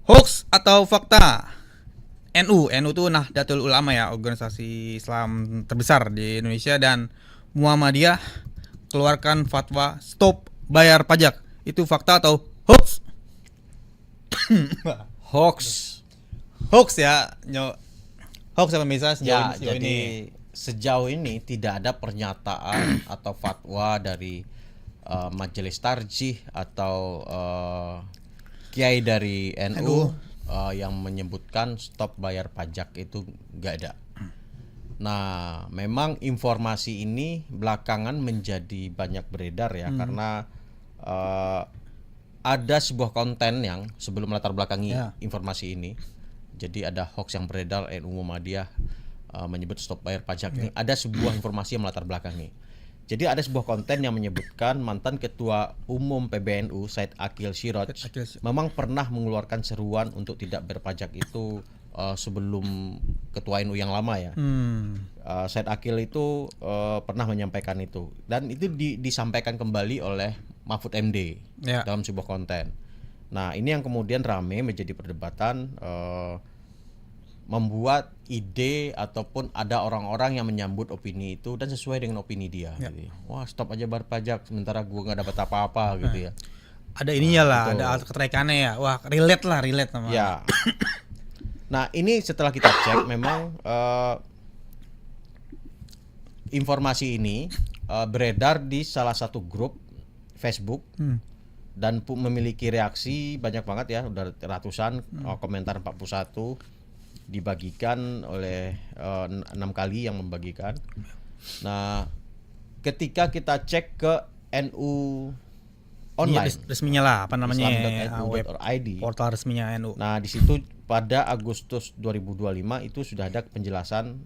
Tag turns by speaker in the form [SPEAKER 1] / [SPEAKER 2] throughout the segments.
[SPEAKER 1] Hoax atau fakta? NU itu Nahdlatul Ulama ya, organisasi Islam terbesar di Indonesia, dan Muhammadiyah keluarkan fatwa stop bayar pajak. Itu fakta atau hoax?
[SPEAKER 2] Hoax.
[SPEAKER 1] Hoax ya, hoax apa misalnya
[SPEAKER 2] Ya,
[SPEAKER 1] sejauh
[SPEAKER 2] jadi
[SPEAKER 1] ini.
[SPEAKER 2] sejauh ini tidak ada pernyataan atau fatwa dari Majelis Tarjih atau kiai dari NU yang menyebutkan stop bayar pajak, itu nggak ada. Nah, memang informasi ini belakangan menjadi banyak beredar ya, karena ada sebuah konten yang sebelum melatar belakangi informasi ini. Jadi ada hoax yang beredar NU Muhammadiyah menyebut stop bayar pajak ini. Ada sebuah informasi yang melatar belakangi. Jadi ada sebuah konten yang menyebutkan mantan Ketua Umum PBNU Said Akil Siraj memang pernah mengeluarkan seruan untuk tidak berpajak itu sebelum Ketua NU yang lama ya. Said Akil itu pernah menyampaikan itu, dan itu disampaikan kembali oleh Mahfud MD dalam sebuah konten. Nah, ini yang kemudian rame menjadi perdebatan, membuat ide ataupun ada orang-orang yang menyambut opini itu dan sesuai dengan opini dia. Gitu. Wah, stop aja bayar pajak sementara gua nggak dapat apa-apa gitu ya.
[SPEAKER 1] Ada ininya lah, ada keterkaitannya ya. Wah, relate sama.
[SPEAKER 2] Ya. Nah, ini setelah kita cek memang informasi ini beredar di salah satu grup Facebook dan memiliki reaksi banyak banget ya, udah ratusan, komentar 41, dibagikan oleh 6 kali yang membagikan. Nah, ketika kita cek ke NU online,
[SPEAKER 1] resminya lah, apa namanya,
[SPEAKER 2] islam.nu.id,
[SPEAKER 1] portal resminya NU.
[SPEAKER 2] Nah, di situ pada Agustus 2025 itu sudah ada penjelasan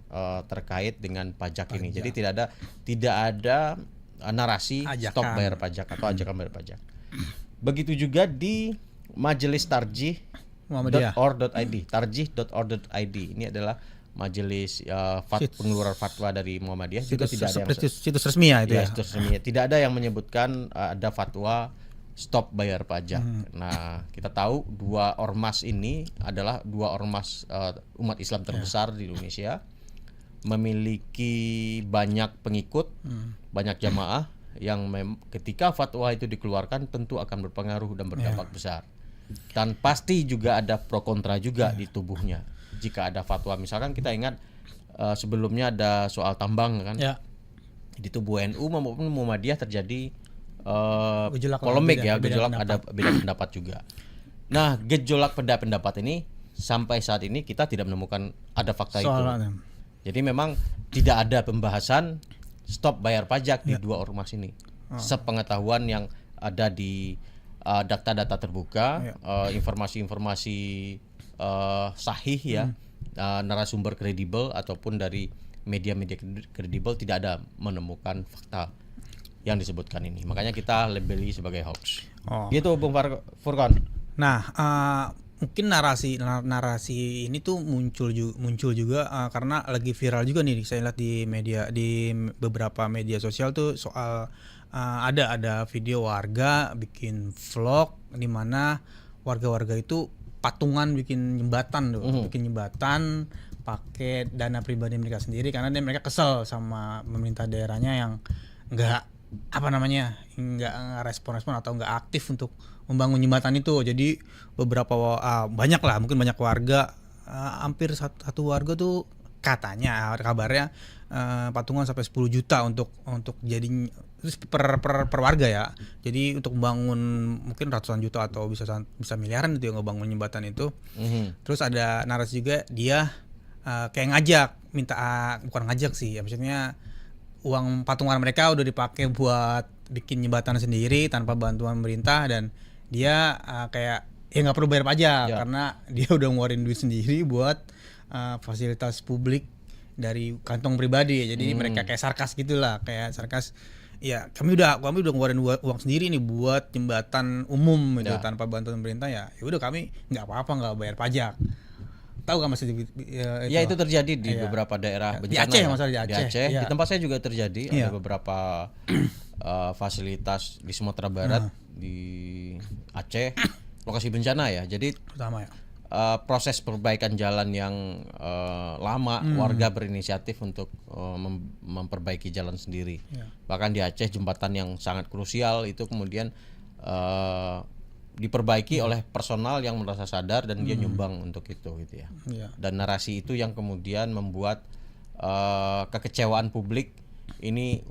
[SPEAKER 2] terkait dengan pajak ini. Jadi tidak ada narasi stop bayar pajak atau ajakan bayar pajak. Begitu juga di Majelis Tarjih .org.id, tarjih.org.id. Ini adalah majelis pengeluaran fatwa dari Muhammadiyah. Juga tidak ada yang
[SPEAKER 1] situs resmi ya itu ya.
[SPEAKER 2] Situs resmi. Tidak ada yang menyebutkan ada fatwa stop bayar pajak. Nah, kita tahu dua ormas ini adalah dua ormas umat Islam terbesar di Indonesia, memiliki banyak pengikut, banyak jamaah yang ketika fatwa itu dikeluarkan tentu akan berpengaruh dan berdampak besar. Dan pasti juga ada pro kontra juga di tubuhnya. Jika ada fatwa, misalkan kita ingat sebelumnya ada soal tambang kan, di tubuh NU maupun Muhammadiyah terjadi polemik ya, gejolak, ada beda pendapat juga. Nah, gejolak pendapat ini sampai saat ini kita tidak menemukan ada fakta itu. Jadi memang tidak ada pembahasan stop bayar pajak di dua ormas ini. Sepengetahuan yang ada di data-data terbuka, informasi-informasi sahih ya, narasumber kredibel ataupun dari media-media kredibel, tidak ada menemukan fakta yang disebutkan ini. Makanya kita labeli sebagai hoax. Gitu Bung Furqan.
[SPEAKER 1] Nah, mungkin narasi ini tuh muncul juga karena lagi viral juga nih, saya lihat di beberapa media sosial tuh soal ada video warga bikin vlog di mana warga-warga itu patungan bikin jembatan bikin jembatan pakai dana pribadi mereka sendiri karena mereka kesel sama pemerintah daerahnya yang nggak respon atau nggak aktif untuk membangun jembatan itu. Jadi beberapa banyak warga, hampir satu warga tuh katanya kabarnya patungan sampai 10 juta untuk jadi per warga ya. Jadi untuk membangun mungkin ratusan juta atau bisa miliaran itu yang ngebangun jembatan itu. Terus ada narasi juga dia kayak bukan ngajak sih ya, maksudnya uang patungan mereka udah dipakai buat bikin jembatan sendiri tanpa bantuan pemerintah, dan dia kayak nggak perlu bayar pajak karena dia udah ngeluarin duit sendiri buat fasilitas publik dari kantong pribadi. Jadi mereka kayak sarkas gitulah, ya kami udah ngeluarin uang sendiri nih buat jembatan umum gitu tanpa bantuan pemerintah, ya udah kami nggak apa-apa, nggak bayar pajak. Tahu kan Mas itu?
[SPEAKER 2] Ya itu terjadi di beberapa daerah bencana.
[SPEAKER 1] Di Aceh, masalah di Aceh.
[SPEAKER 2] Di tempat saya juga terjadi, ada beberapa fasilitas di Sumatera Barat, di Aceh, lokasi bencana ya. Jadi
[SPEAKER 1] pertama ya.
[SPEAKER 2] proses perbaikan jalan yang lama, warga berinisiatif untuk memperbaiki jalan sendiri. Bahkan di Aceh jembatan yang sangat krusial itu kemudian diperbaiki oleh personal yang merasa sadar dan dia nyumbang untuk itu gitu ya. Dan narasi itu yang kemudian membuat kekecewaan publik ini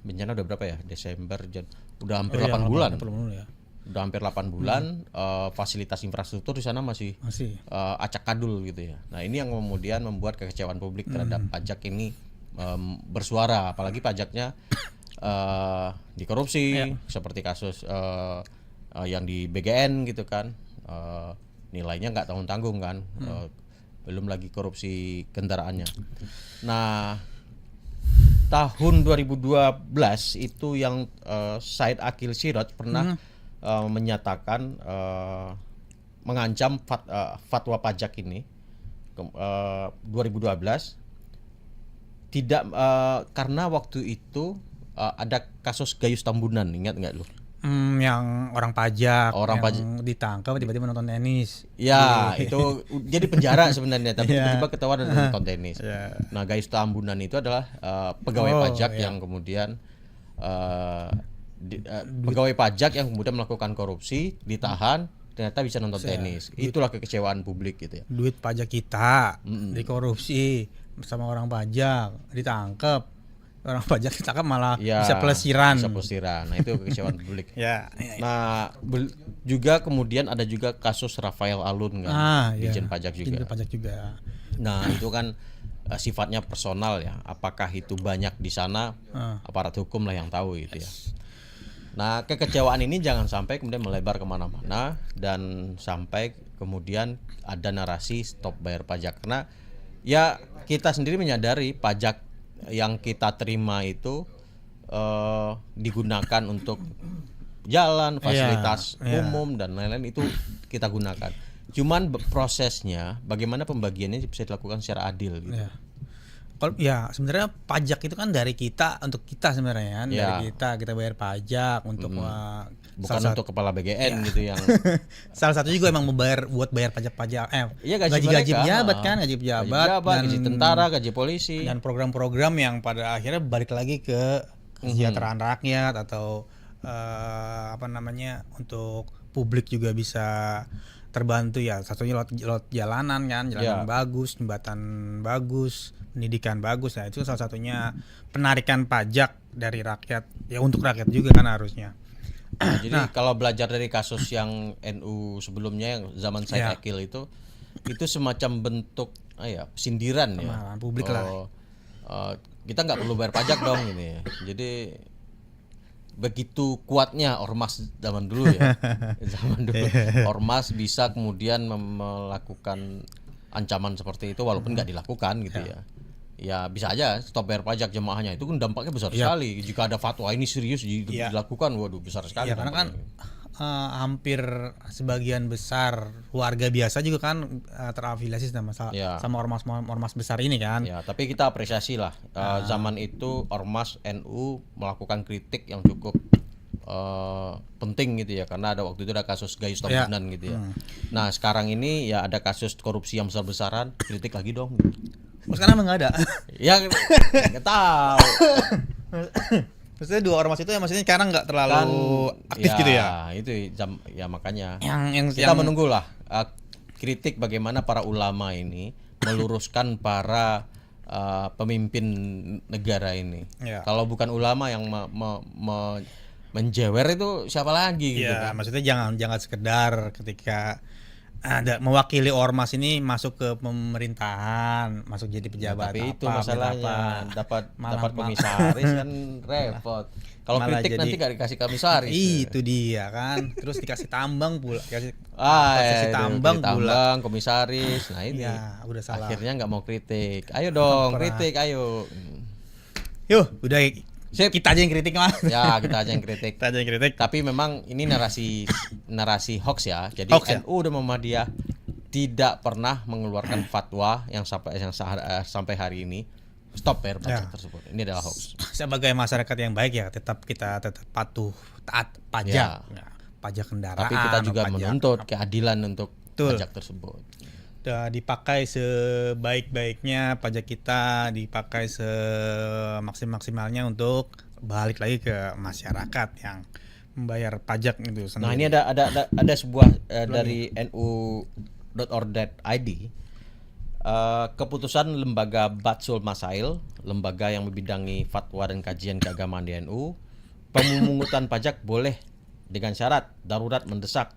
[SPEAKER 2] bencana udah berapa ya? Desember, udah hampir 8 bulan.
[SPEAKER 1] Ya.
[SPEAKER 2] Udah hampir 8 bulan fasilitas infrastruktur di sana masih acak kadul gitu ya. Nah, ini yang kemudian membuat kekecewaan publik terhadap pajak ini bersuara, apalagi pajaknya dikorupsi seperti kasus yang di BGN gitu kan. Nilainya nggak tanggung-tanggung kan. Belum lagi korupsi kendaraannya. Nah, tahun 2012 itu yang Said Akil Siraj pernah menyatakan mengancam fatwa pajak ini 2012 tidak karena waktu itu ada kasus Gayus Tambunan, ingat nggak lu?
[SPEAKER 1] Yang orang pajak ditangkap tiba-tiba nonton tenis.
[SPEAKER 2] Ya, itu jadi penjara sebenarnya, tapi tiba-tiba ketahuan ada nonton tenis. Nah, Gayus Tambunan itu adalah pegawai pajak yang kemudian pegawai pajak yang kemudian melakukan korupsi, ditahan, ternyata bisa nonton tenis. Itulah kekecewaan publik gitu ya.
[SPEAKER 1] Duit pajak kita dikorupsi bersama orang pajak, ditangkap. Orang pajak ditangkap malah bisa pelesiran.
[SPEAKER 2] Nah, itu kekecewaan publik. Nah, juga kemudian ada juga kasus Rafael Alun kan, Ditjen Pajak juga. Nah, itu kan sifatnya personal ya. Apakah itu banyak di sana? Aparat hukum lah yang tahu gitu ya. Nah, kekecewaan ini jangan sampai kemudian melebar kemana-mana dan sampai kemudian ada narasi stop bayar pajak, karena ya kita sendiri menyadari pajak yang kita terima itu digunakan untuk jalan, fasilitas umum dan lain-lain itu kita gunakan. Cuman prosesnya bagaimana pembagiannya bisa dilakukan secara adil gitu.
[SPEAKER 1] Ya sebenarnya pajak itu kan dari kita untuk kita sebenarnya kan, dari kita bayar pajak untuk
[SPEAKER 2] bukan untuk kepala BGN gitu yang
[SPEAKER 1] salah satu juga emang buat bayar pajak-pajak gaji pejabat kan, gaji pejabat,
[SPEAKER 2] gaji tentara, gaji polisi,
[SPEAKER 1] dan program-program yang pada akhirnya balik lagi ke kesejahteraan rakyat atau untuk publik juga bisa terbantu ya. Satunya lewat jalanan kan, jalanan bagus, jembatan bagus, pendidikan bagus. Nah, itu salah satunya penarikan pajak dari rakyat ya, untuk rakyat juga kan harusnya.
[SPEAKER 2] Nah, jadi kalau belajar dari kasus yang NU sebelumnya yang zaman Said Akil itu semacam bentuk sindiran ya
[SPEAKER 1] publik lah.
[SPEAKER 2] Kita nggak perlu bayar pajak dong ini. Jadi begitu kuatnya ormas zaman dulu ya. Ormas bisa kemudian melakukan ancaman seperti itu walaupun nggak dilakukan gitu ya. Ya bisa aja stop bayar pajak jemaahnya, itu kan dampaknya besar sekali. Jika ada fatwa ini serius dilakukan, waduh besar sekali.
[SPEAKER 1] Karena kan hampir sebagian besar warga biasa juga kan terafiliasi sama ormas besar ini kan.
[SPEAKER 2] Ya, tapi kita apresiasi lah zaman itu ormas NU melakukan kritik yang cukup penting gitu ya, karena ada waktu itu ada kasus Gayus Tambunan gitu ya. Nah, sekarang ini ya ada kasus korupsi yang besar-besaran, kritik lagi dong.
[SPEAKER 1] Sekarang emang nggak ada.
[SPEAKER 2] Ya nggak tahu.
[SPEAKER 1] Maksudnya dua ormas itu ya, maksudnya sekarang nggak terlalu aktif gitu ya.
[SPEAKER 2] Itu ya makanya
[SPEAKER 1] yang
[SPEAKER 2] kita menunggulah kritik bagaimana para ulama ini meluruskan para pemimpin negara ini. Kalau bukan ulama yang menjewer itu siapa lagi gitu kan.
[SPEAKER 1] Maksudnya jangan sekedar ketika ada mewakili ormas ini masuk ke pemerintahan, masuk jadi pejabat.
[SPEAKER 2] Tapi itu masalahnya dapat komisaris kan repot. Kalau kritik nanti gak dikasih komisaris.
[SPEAKER 1] Itu dia kan. Terus dikasih tambang pula, kasih
[SPEAKER 2] tambang komisaris. Nah ini
[SPEAKER 1] udah salah.
[SPEAKER 2] Akhirnya nggak mau kritik. Ayo dong, kritik ayo.
[SPEAKER 1] Yuk, udah kita aja yang kritik mah.
[SPEAKER 2] Ya, kita aja yang kritik. Tapi memang ini narasi hoax ya. Jadi NU dan Muhammadiyah tidak pernah mengeluarkan fatwa yang sampai hari ini stop bayar pajak tersebut. Ini adalah hoax.
[SPEAKER 1] Sebagai masyarakat yang baik ya, kita tetap patuh taat pajak. Pajak kendaraan.
[SPEAKER 2] Tapi kita juga menuntut keadilan untuk
[SPEAKER 1] Betul.
[SPEAKER 2] pajak tersebut.
[SPEAKER 1] Dipakai sebaik-baiknya pajak kita, dipakai semaksimal-maksimalnya untuk balik lagi ke masyarakat yang membayar pajak itu sendiri.
[SPEAKER 2] Nah, ini ada sebuah dari nu.org.id, keputusan lembaga Batsul Masail, lembaga yang membidangi fatwa dan kajian keagamaan di NU, pemungutan pajak boleh dengan syarat darurat mendesak,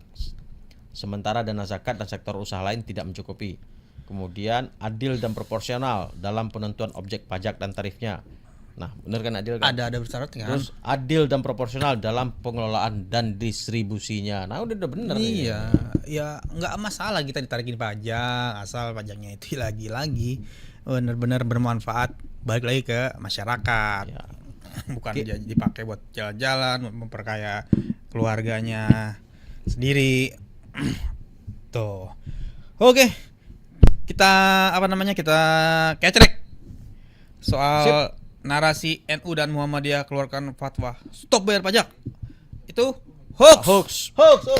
[SPEAKER 2] sementara dana zakat dan sektor usaha lain tidak mencukupi. Kemudian adil dan proporsional dalam penentuan objek pajak dan tarifnya. Nah, benar kan adil kan?
[SPEAKER 1] Ada bersyarat kan?
[SPEAKER 2] Terus adil dan proporsional dalam pengelolaan dan distribusinya. Nah, udah benar.
[SPEAKER 1] Iya, ya nggak masalah kita ditarikin pajak, asal pajaknya itu lagi-lagi benar-benar bermanfaat balik lagi ke masyarakat.
[SPEAKER 2] Ya.
[SPEAKER 1] Bukan dipakai buat jalan-jalan, memperkaya keluarganya sendiri. Tuh. Oke. Kita kita kecrek soal narasi NU dan Muhammadiyah keluarkan fatwa stop bayar pajak. Itu hoax.
[SPEAKER 2] Hoax.
[SPEAKER 1] Hoax.